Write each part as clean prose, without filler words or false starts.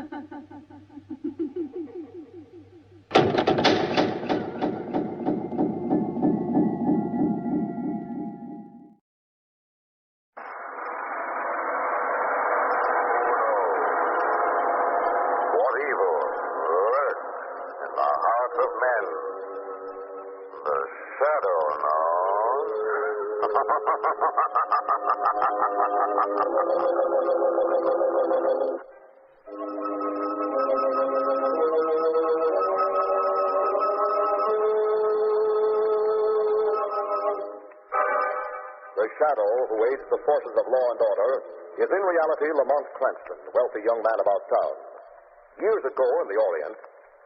What evil lurks in the hearts of men? The shadow knows. The shadow who aids the forces of law and order is in reality Lamont Cranston, a wealthy young man about town. Years ago in the Orient,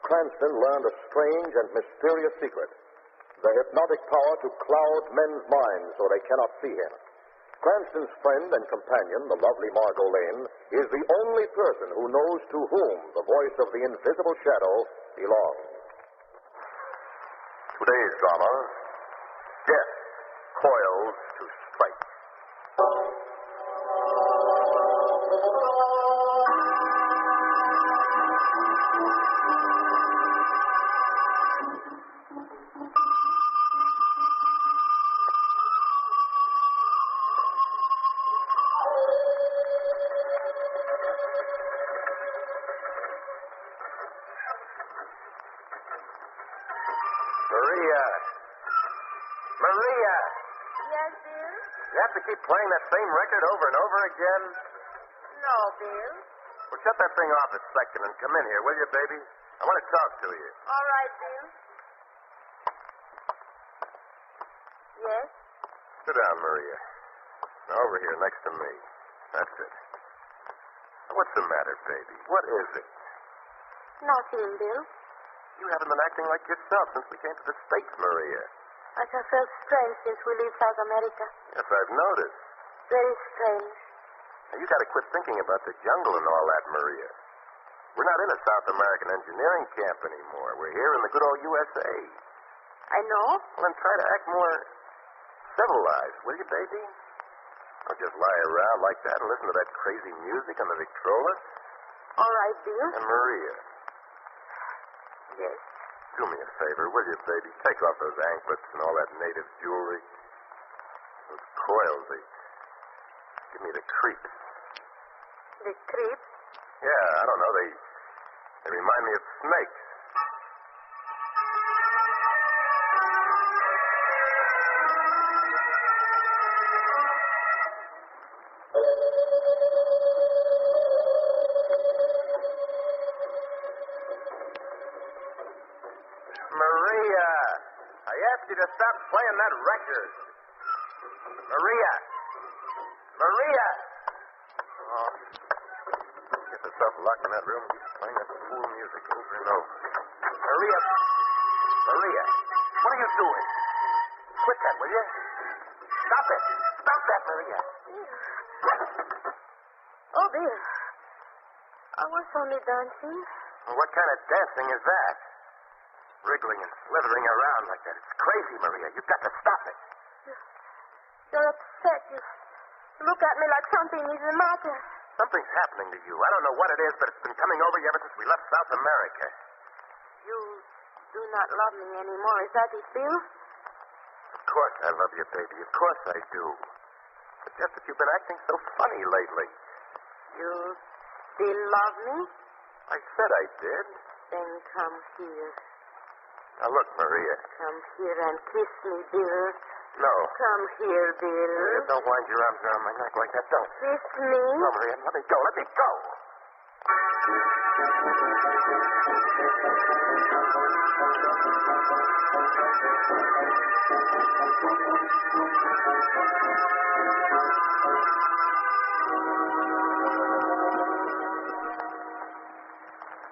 Cranston learned a strange and mysterious secret: the hypnotic power to cloud men's minds so they cannot see him. Cranston's friend and companion, the lovely Margot Lane, is the only person who knows to whom the voice of the invisible shadow belongs. Today's drama, Death Coils to Strike. Maria! Yes, Bill? You have to keep playing that same record over and over again? No, Bill. Well, shut that thing off a second and come in here, will you, baby? I want to talk to you. All right, Bill. Yes? Sit down, Maria. Now, over here next to me. That's it. What's the matter, baby? What is it? Nothing, Bill. You haven't been acting like yourself since we came to the States, Maria. I have felt strange since we leave South America. Yes, I've noticed. Very strange. Now, you got to quit thinking about the jungle and all that, Maria. We're not in a South American engineering camp anymore. We're here in the good old USA. I know. Well, then try to act more civilized, will you, baby? Don't just lie around like that and listen to that crazy music on the Victrola. All right, Bill. And Maria, Yes. do me a favor, will you, baby? Take off those anklets and all that native jewelry. Those coils, they give me the creeps. The creep? Yeah, I don't know. They remind me of snakes. Maria, I asked you to stop playing that record. Maria. Maria. Oh, get yourself locked in that room and keep playing that fool music over and over. Maria. Maria, what are you doing? Quit that, will you? Stop it. Stop that, Maria. Oh, Bill. I was only dancing. Well, what kind of dancing is that? Wriggling and slithering around like that. It's crazy, Maria. You've got to stop it. You're upset. You look at me like something is the matter. Something's happening to you. I don't know what it is, but it's been coming over you ever since we left South America. You do not love me anymore. Is that it, Bill? Of course I love you, baby. Of course I do. But just that you've been acting so funny lately. You still love me? I said I did. Then come here. Now, look, Maria. Come here and kiss me, Bill. No. Come here, Bill. Maria, don't wind your arms around my neck like that. Don't. Kiss me. No, Maria, let me go. Let me go.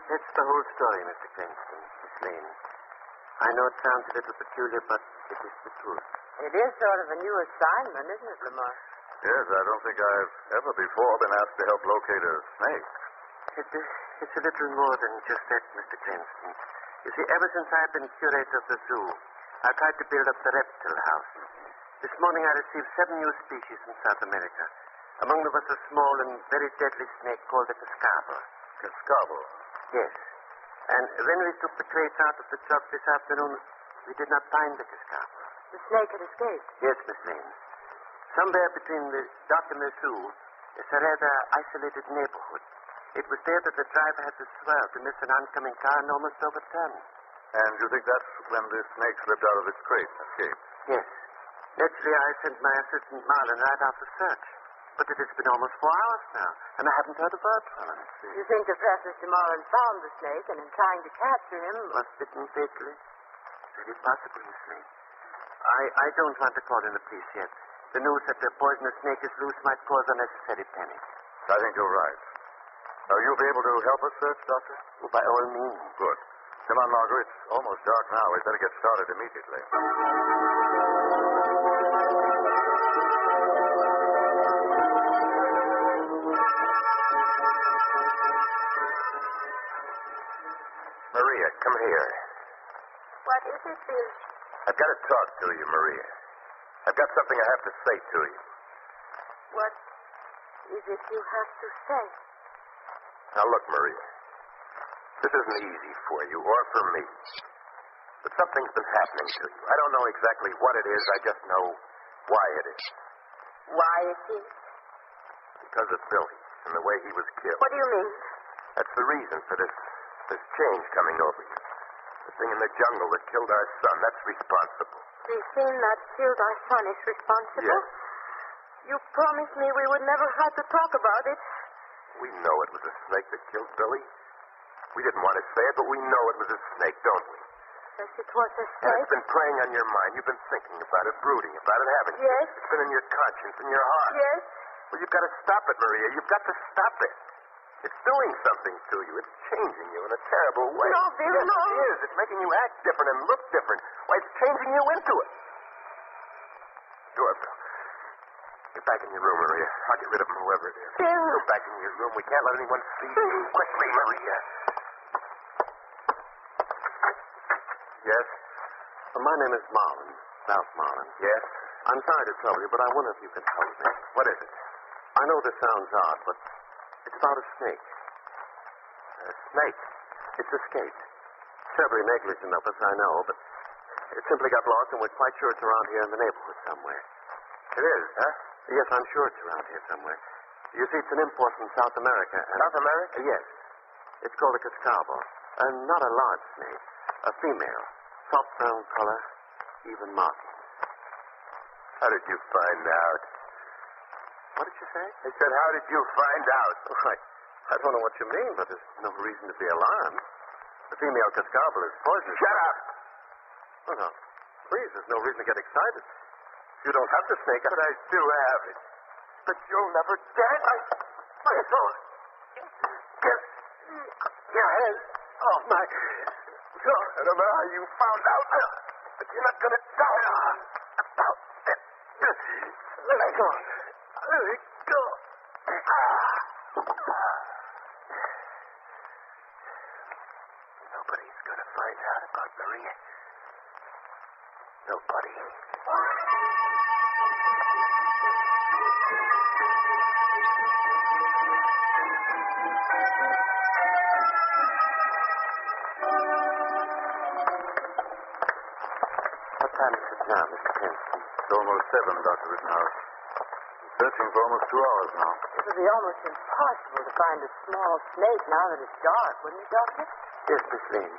That's the whole story, Mr. Cranston. Miss Lane. I know it sounds a little peculiar, but it is the truth. It is sort of a new assignment, isn't it, Lamar? Yes, I don't think I've ever before been asked to help locate a snake. It's a little more than just that, Mr. Cranston. You see, ever since I've been curator of the zoo, I've tried to build up the reptile house. This morning I received 7 new species from South America. Among them was a small and very deadly snake called the cascabel. Cascavo. Yes. And when we took the crates out of the truck this afternoon, we did not find the Cascavo. The snake had escaped. Yes, Miss Lane. Somewhere between the dock and the zoo is a rather isolated neighborhood. It was there that the driver had the swell to miss an oncoming car and almost overturn. And you think that's when the snake slipped out of its crate and escaped? Yes. Naturally, I sent my assistant Marlin right out to search. But it has been almost 4 hours now, and I haven't heard a word from him. You think that perhaps Mr. Marlin found the snake and in trying to capture him... Was bitten fatally? Very possible, Miss Lane. I don't want to call in the police yet. The news that the poisonous snake is loose might cause unnecessary panic. I think you're right. Are you be able to help us search, Doctor? Oh, by all means. Good. Come on, Margaret. It's almost dark now. We'd better get started immediately. Maria, come here. What is it, Bill? I've got to talk to you, Maria. I've got something I have to say to you. What is it you have to say? Now, look, Maria. This isn't easy for you or for me. But something's been happening to you. I don't know exactly what it is. I just know why it is. Why it is? Because of Billy and the way he was killed. What do you mean? That's the reason for this change coming over you. The thing in the jungle that killed our son, that's responsible. The thing that killed our son is responsible? Yes. You promised me we would never have to talk about it. We know it was a snake that killed Billy. We didn't want to say it, but we know it was a snake, don't we? Yes, it was a And snake. it's been preying on your mind. You've been thinking about it, brooding about it, haven't you? Yes. It's been in your conscience, in your heart. Yes. Well, you've got to stop it, Maria. You've got to stop it. It's doing something to you. It's changing you in a terrible way. No, Bill, yes, no. it is. It's making you act different and look different. Why, it's changing you into it. Doorbell. Get back in your room, Maria. I'll get rid of him, whoever it is. Bill. Go back in your room. We can't let anyone see you. Quickly, Maria. Yes? My name is Marlin. Ralph Marlin. Yes? I'm sorry to trouble you, but I wonder if you can help me. What is it? I know this sounds odd, but it's about a snake. A snake? It's escaped. Terribly negligent of us, I know, but it simply got lost, and we're quite sure it's around here in the neighborhood somewhere. It is, huh? Yes, I'm sure it's around here somewhere. You see, it's an import from South America. And South America? Yes. It's called a cascabo. And not a large snake. A female. Soft brown color, even markings. How did you find out? What did you say? I said, how did you find out? Oh, I don't know what you mean, but there's no reason to be alarmed. The female cascabel is poisonous. Shut up! Oh, no. Please, there's no reason to get excited. You don't have the snake. But I do have it. But you'll never get it. My soul. Get your hands off my... I don't know how you found out, but you're not going to tell me about it. Let me go. Let me go. Nobody's going to find out about Maria. Nobody. What time is it now, Mr. Kinston? It's almost 7, Dr. Rittenhouse. Been searching for almost 2 hours now. It would be almost impossible to find a small snake now that it's dark, wouldn't it, Doctor? Yes, Miss Lane.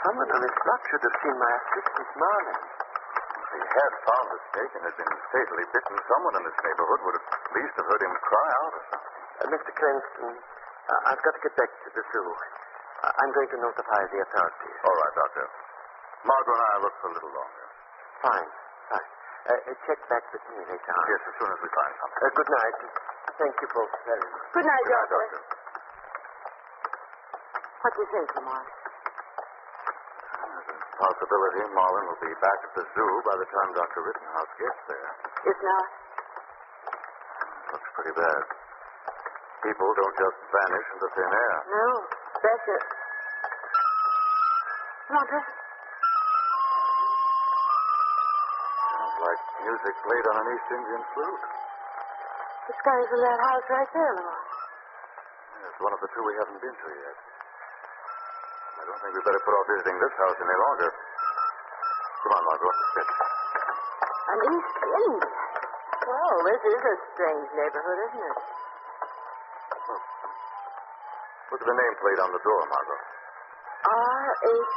Someone on this block should have seen my assistant, Marlin. If he had found the snake and had been fatally bitten, someone in this neighborhood would have at least have heard him cry out or something. Mr. Cranston, I've got to get back to the zoo. I'm going to notify the authorities. All right, Doctor. Margot and I will look for a little longer. Fine. Check back with me later on. Yes, as soon as we find something. Good night. Thank you both very much. Good night, Good night, Doctor. Doctor. What do you think, Lamar? There's a possibility Marlin will be back at the zoo by the time Dr. Rittenhouse gets there. If not, Looks pretty bad. People don't just vanish into thin air. no. That's it. Walter? Sounds like music played on an East Indian flute. It's coming from that house right there, Lamar. Yes, It's one of the two we haven't been to yet. I don't think we'd better put off visiting this house any longer. Come on, Margot. Sit. An East Indian. Well, this is a strange neighborhood, isn't it? Look at the nameplate on the door, Margot. R.H.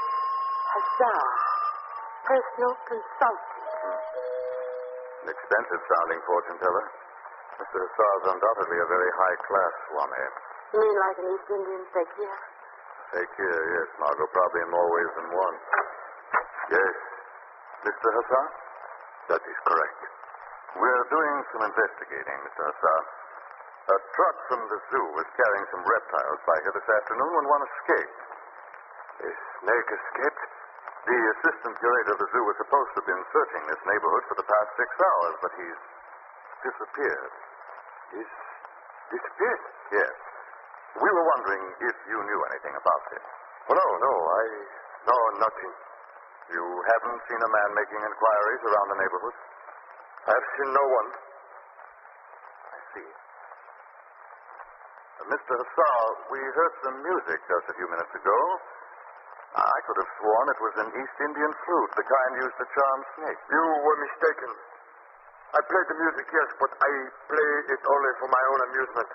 Hassar, personal consultant. An expensive-sounding fortune teller. Mr. Hassar's undoubtedly a very high-class swami. You mean like an East Indian fakir? Fakir, yes, Margot, probably in more ways than one. Yes. Mr. Hassar? That is correct. We're doing some investigating, Mr. Hassar. A truck from the zoo was carrying some reptiles by here this afternoon when one escaped. A snake escaped? The assistant curator of the zoo was supposed to have been searching this neighborhood for the past 6 hours, but he's disappeared. He's disappeared? Yes. We were wondering if you knew anything about it. Well, no, I know nothing. You haven't seen a man making inquiries around the neighborhood? I've seen no one. I see. Mr. Hassar, we heard some music just a few minutes ago. I could have sworn it was an East Indian flute, the kind used to charm snakes. You were mistaken. I played the music, yes, but I play it only for my own amusement.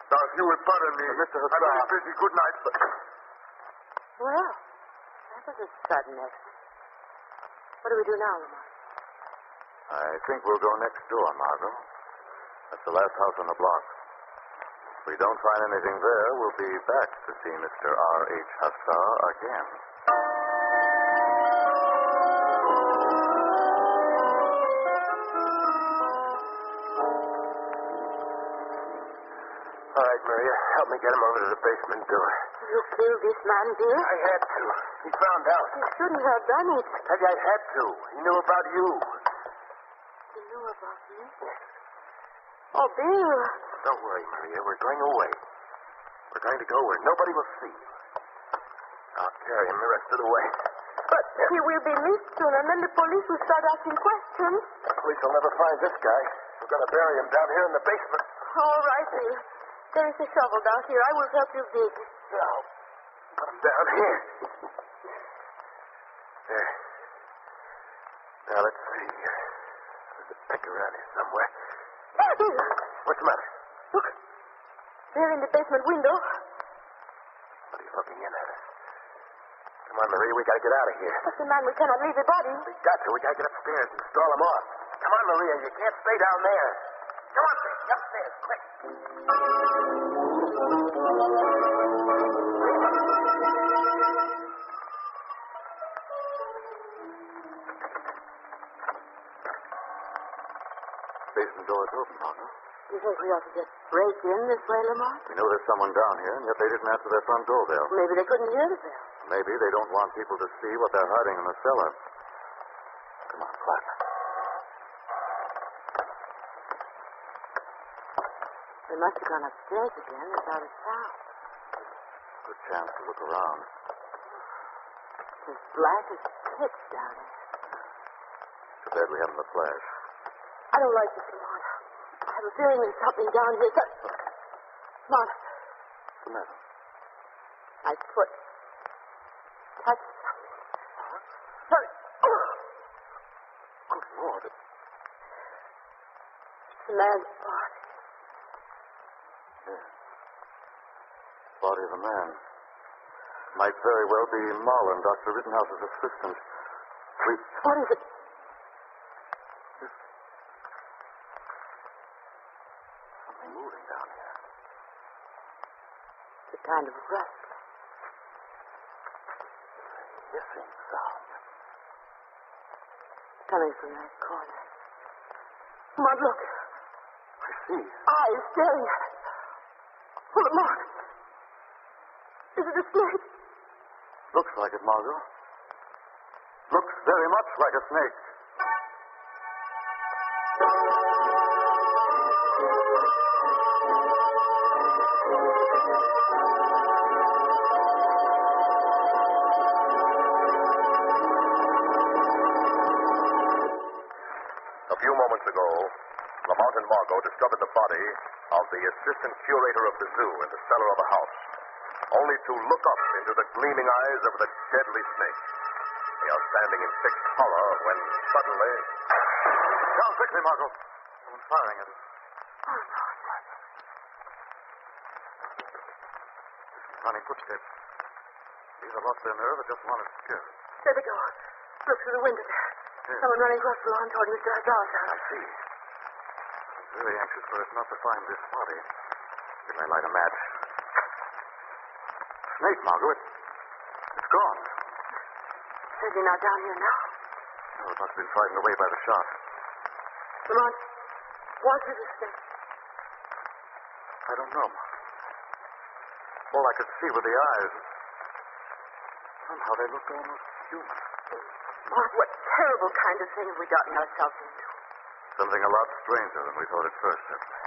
Now, if you will pardon me, Mr. Hassar. I'm very busy. Good night. Well, that was a sudden exit. What do we do now, Lamont? I think we'll go next door, Margot. That's the last house on the block. If we don't find anything there, we'll be back to see Mr. R.H. Hassar again. All right, Maria, help me get him over to the basement door. You killed this man, dear? I had to. He found out. You shouldn't have done it. Tell you I had to. He knew about you. He knew about me? Oh, Bill. Don't worry, Maria. We're going away. We're going to go where nobody will see you. I'll carry him the rest of the way. But he will be missed soon, and then the police will start asking questions. The police will never find this guy. We're going to bury him down here in the basement. All right, Bill. There is a shovel down here. I will help you dig. Now, put him down here. There. Now, let's see. There's a pick around here somewhere. What's the matter? Look. There in the basement window. What are you looking in at us? Come on, Maria. We got to get out of here. But the man, we cannot leave the body. We got to. We got to get upstairs and stall him off. Come on, Maria. You can't stay down there. Come on, baby. Upstairs, quick. Basement door is open, Margot. You think we ought to just break in this way, Lamont? We know there's someone down here, and yet they didn't answer their front doorbell. Maybe they couldn't hear the bell. Maybe they don't want people to see what they're hiding in the cellar. Come on, quiet. They must have gone upstairs again without a sound. Good chance to look around. It's as black as pitch down there. Too bad we haven't the flash. I don't like this, Lamont. I have a feeling there's something down here. Lamont, What's the matter? my foot touched something. Hurry. Good Lord. It's a man's body. Yes. Body of a man. Might very well be Marlin, Dr. Rittenhouse's assistant. What is it? Something moving down here. It's a kind of rust. Hissing sound. Coming from that corner. Lamont, look. I see. Eyes staring at us. Oh, Lamont. Is it a snake? Looks like it, Margot. Looks very much like a snake. A few moments ago, Lamont and Margot discovered the body of the assistant curator of the zoo in the cellar of a house, only to look up into the gleaming eyes of the deadly snake. They are standing in fixed horror when suddenly... Down quickly, Margot. Someone's firing at us. Oh, Lord. Running footsteps. Either lost their nerve or just wanted to scare us. There they go. Look through the window there. Yes. Someone running across the lawn toward Mr. Hazard's house. I see. I'm very anxious for us not to find this body. If I light a match. Snake, Margot. It's gone. Says you're not down here now. Oh, it must have been frightened away by the shot. Lamont, was it a snake? I don't know. All I could see were the eyes. Somehow they looked almost human. Lamont, what terrible kind of thing have we gotten ourselves into? Something a lot stranger than we thought at first, certainly.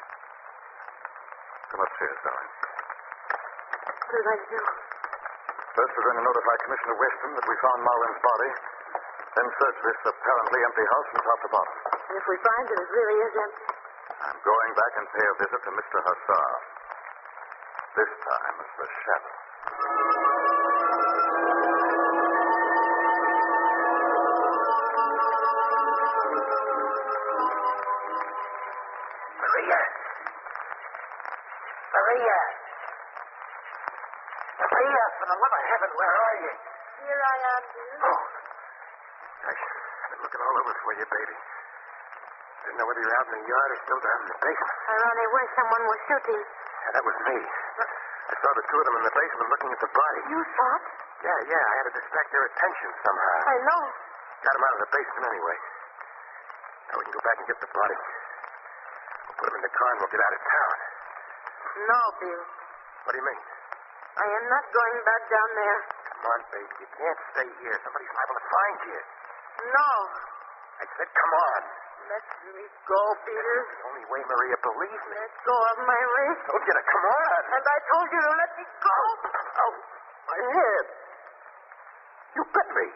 Come upstairs, darling. What are we going to do? First, we're going to notify Commissioner Weston that we found Marlin's body, then search this apparently empty house from top to bottom. And if we find that it really is empty? I'm going back and pay a visit to Mr. Hussar. This time as the shadow. Maria! Maria! Maria, for the love of heaven, where are you? Here I am, dear. Oh. I've been looking all over for you, baby. Didn't know whether you're out in the yard or still down in the basement. I ran where someone was shooting. Yeah, that was me. I saw the two of them in the basement looking at the body. You shot? Yeah. I had to distract their attention somehow. I know. Got them out of the basement anyway. Now we can go back and get the body. We'll put them in the car and we'll get out of town. No, Bill. What do you mean? I am not going back down there. Come on, baby. You can't stay here. Somebody's liable to find you. No. I said, come on. Let me go, Peter. It's the only way, Maria. Believe me. Let go of my wrist. Told you to come on. And I told you to let me go. Oh, my head. You bit me.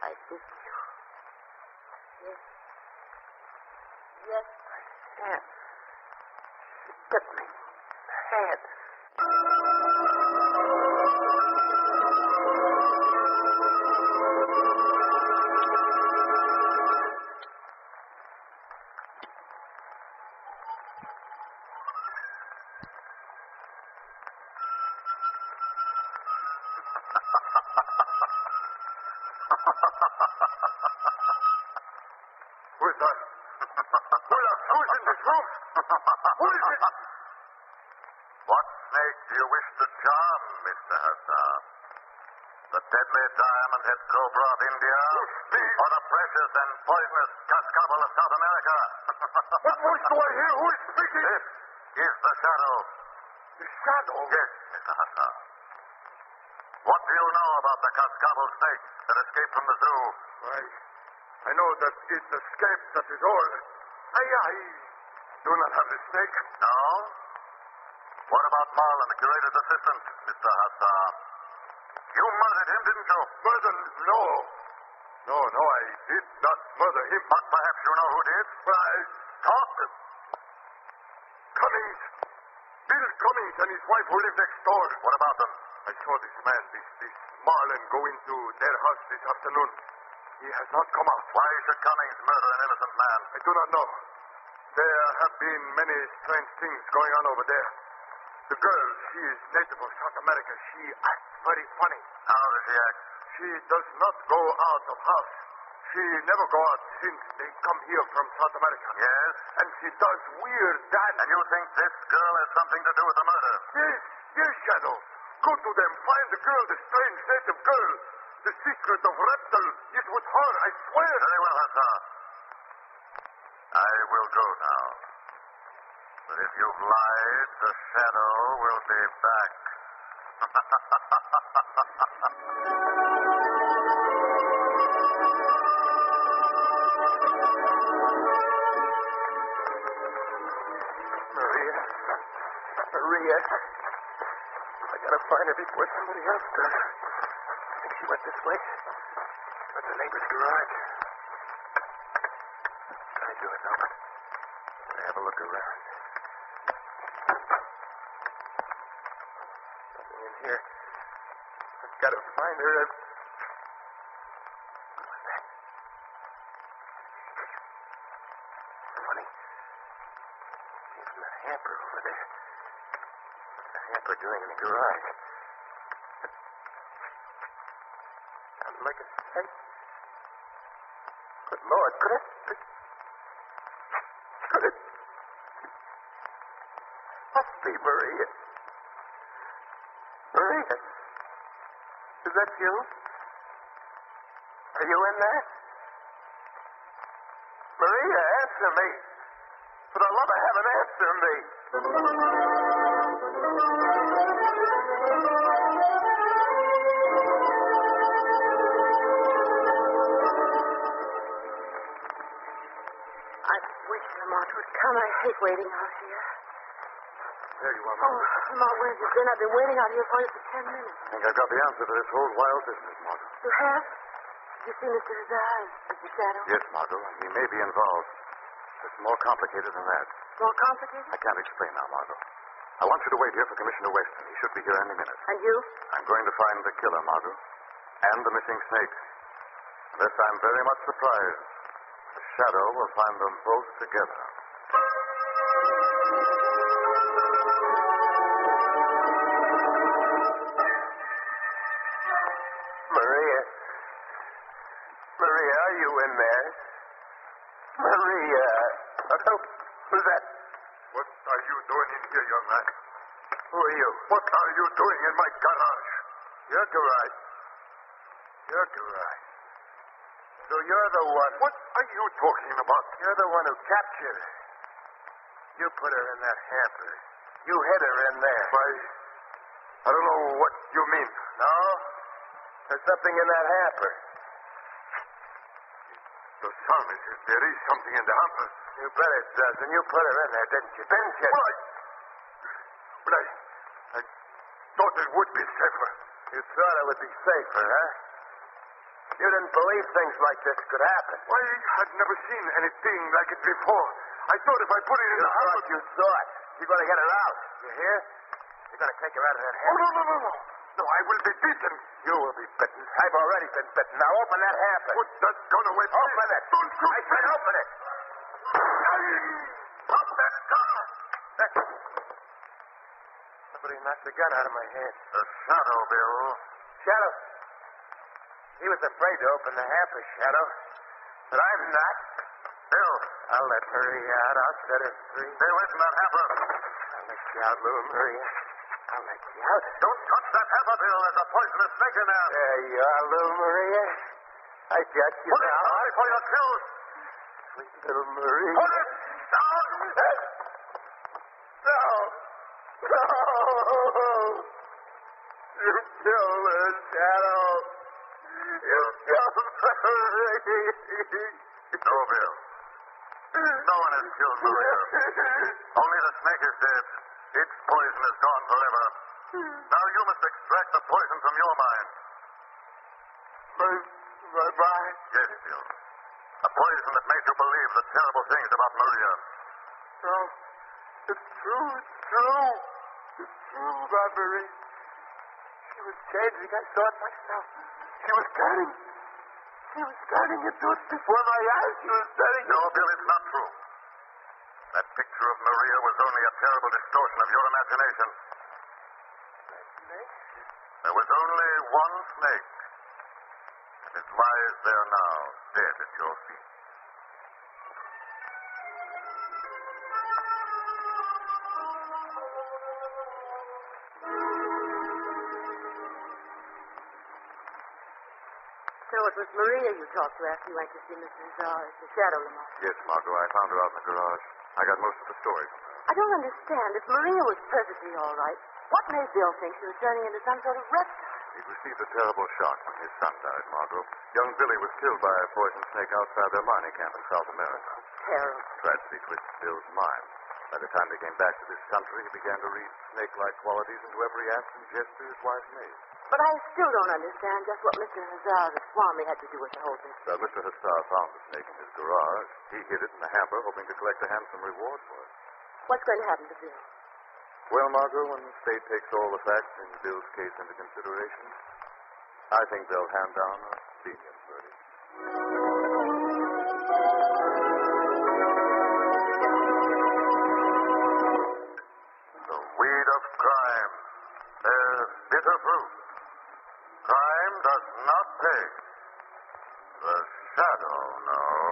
I bit you. Yes. Yes, I have. You bit me. Head. Who's that? Who's in this room? Who is it? What snake do you wish to charm, Mr. Hussar? The deadly diamond-head cobra of India? Or the precious and poisonous cascabel of South America? What voice do I hear? Who is speaking? This is the shadow. The shadow? Yes, Mr. Hussar. What do you know about the cascabel snake that escaped from the zoo? I know that it escaped, that is all. I do not have the snake. No? What about Marlin, the curator's assistant, Mr. Hussar? You murdered him, didn't you? Murder? No. No, I did not murder him. But perhaps you know who did? Talk. Cummings. Bill Cummings and his wife who live next door. What about them? I saw this man, this Marlin, go into their house this afternoon. He has not come out. Why should Cummings murder an innocent man? I do not know. There have been many strange things going on over there. The girl, she is native of South America. She acts very funny. How does she act? She does not go out of house. She never go out since they come here from South America. Yes? And she does weird dance. And you think this girl has something to do with the murder? Yes, Shadow. Go to them. Find the girl, the strange native girl. The secret of Reptile is with her, I swear. Very well, Hussar. I will go now. But if you've lied, the shadow will be back. Maria. I gotta find her before somebody else does. I think she went this way. Went to the neighbor's garage. Can I do it, Albert? a look around. Nothing in here. I've got to find her. What was that? Funny. Came from that hamper over there. What's the hamper doing in the garage? Sounds like a safe. Good Lord, could it? Must be Maria. Maria? Is that you? Are you in there? Maria, answer me. For the love of heaven, answer me. I wish Lamont would come. I hate waiting out here. There you are, Oh, Margaret. Lamont, where have you been? I've been waiting out here for you for 10 minutes. I think I've got the answer to this whole wild business, Margot. You have? Did you see Mr. Hazar as the shadow? Yes, Margot, and he may be involved. It's more complicated than that. More complicated? I can't explain now, Margot. I want you to wait here for Commissioner Weston. He should be here any minute. And you? I'm going to find the killer, Margot, and the missing snake. Unless I'm very much surprised, the shadow will find them both together. Maria. Maria, are you in there? Maria. Oh, who's that? What are you doing in here, young man? Who are you? What are you doing in my garage? Your garage. Your garage. So you're the one. What are you talking about? You're the one who captured her. You put her in that hamper. You hid her in there. I don't know what you mean. No? There's something in that hamper. The sun is there is something in the hamper. You bet it does. And you put her in there, didn't you? Didn't you? But I thought it would be safer. You thought it would be safer, huh? You didn't believe things like this could happen. I had never seen anything like it before. I thought if I put it in the hamper... You thought. You're going to get her out. You hear? You're going to take her out of that hamper. No. No, I will be beaten. You will be bitten. I've already been bitten. Now open that hamper. Put that gun away. Open it. Don't shoot. I said open it. Stop that gun. Somebody knocked the gun out of my hand. The shadow, Bill. Shadow. He was afraid to open the hamper, Shadow. But I'm not. Bill. I'll let Maria out. I'll set her free. Stay away from that hamper. I'll let you out, little Maria. I'll let you out. Don't touch that hamper, Bill. There's a poisonous snake in there. There you are, little Maria. I got you Put it now. down before you're killed. Sweet little Maria. Put it down. No. No. You killed her, Shadow. You killed Maria. No, Bill. No one has killed Maria. Only the snake is dead. Its poison is gone forever. Now you must extract the poison from your mind. My mind? Yes, Bill. The poison that made you believe the terrible things about Maria. No. It's true. It's true. It's true about Maria. She was changing. I saw it myself. She was turning. She was turning into it before my eyes. She was turning. No, Bill, it's not true. That picture of Maria was only a terrible distortion of your imagination. Snake? There was only one snake. And it lies there now, dead at your feet. So it was Maria you talked to after you went to see Mr. Hazar as the shadow, Lamont. Yes, Margot, I found her out in the garage. I got most of the story from her. I don't understand. If Maria was perfectly all right, what made Bill think she was turning into some sort of reptile? He received a terrible shock when his son died, Margot. Young Billy was killed by a poison snake outside their mining camp in South America. Terrible. Tragedy twisted Bill's mind. By the time they came back to this country, he began to read snake-like qualities into every act and gesture his wife made. But I still don't understand just what Mr. Hazar, the Swami, had to do with the whole thing. Well, Mr. Hassar found the snake in his garage. He hid it in the hamper, hoping to collect a handsome reward for it. What's going to happen to Bill? Well, Margot, when the state takes all the facts in Bill's case into consideration, I think they'll hand down a lenient verdict. The weed of crime bears bitter fruit. Crime does not pay. The shadow knows.